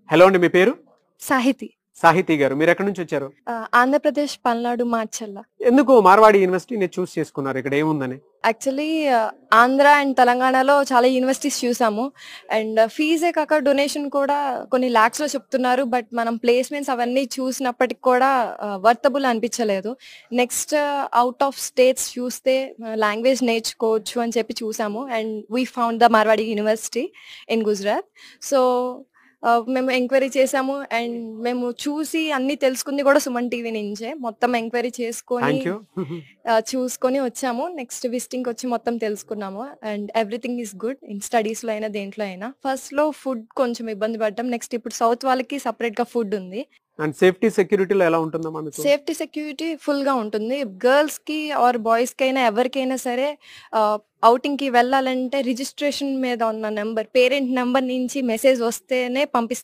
Hello అండి. మీ పేరు? సాహితి. సాహితి గారు. మీరెక్కడి నుంచొచ్చారు? ఆంధ్రప్రదేశ్ పల్నాడు మార్చల్ల. ఎందుకు మార్వాడి యూనివర్సిటీని చూస్ చేసుకున్నారు? ఇక్కడ ఏముందని? యాక్చువల్లీ ఆంధ్ర అండ్ తెలంగాణలో చాలా యూనివర్సిటీస్ చూసాము. అండ్ ఫీజే కాక డొనేషన్ కూడా కొన్ని లాక్స్‌లో చెప్తున్నారు. బట్ మనం ప్లేస్‌మెంట్స్ అవన్నీ చూసినప్పటికి కూడా వర్తబుల్ అనిపించలేదు. నెక్స్ట్ ఔట్ ఆఫ్ స్టేట్స్ చూస్తే లాంగ్వేజ్ నేర్చుకోవచ్చు అని చెప్పి చూసాము. And we found the Marwadi university in Gujarat. So మేము ఎంక్వైరీ చేసాము. అండ్ మేము చూసి అన్నీ తెలుసుకుంది కూడా సుమన్ టీవీ నుంచే. మొత్తం ఎంక్వైరీ చేసుకొని థాంక్ యూ. చూసుకొని వచ్చాము. నెక్స్ట్ విజిటింగ్‌కొచ్చి మొత్తం తెలుసుకున్నాము. And everything is good. In స్టడీస్‌లో అయినా దేంట్లో అయినా. ఫస్ట్‌లో ఫుడ్ కొంచెం ఇబ్బంది పడ్డాం. నెక్స్ట్ ఇప్పుడు సౌత్ వాళ్ళకి సెపరేట్‌గా ఫుడ్ ఉంది. అండ్ సేఫ్టీ, సెక్యూరిటీలో ఎలా ఉంటుందమ్మా మీకు? సేఫ్టీ, సెక్యూరిటీ ఫుల్‌గా ఉంటుంది. గర్ల్స్‌కి ఆర్ బాయ్స్‌కైనా ఎవరికైనా సరే ఔటింగ్‌కి వెళ్ళాలంటే రిజిస్ట్రేషన్ మీద ఉన్న నంబర్, పేరెంట్ నంబర్ నుంచి మెసేజ్ వస్తేనే పంపిస్తారు.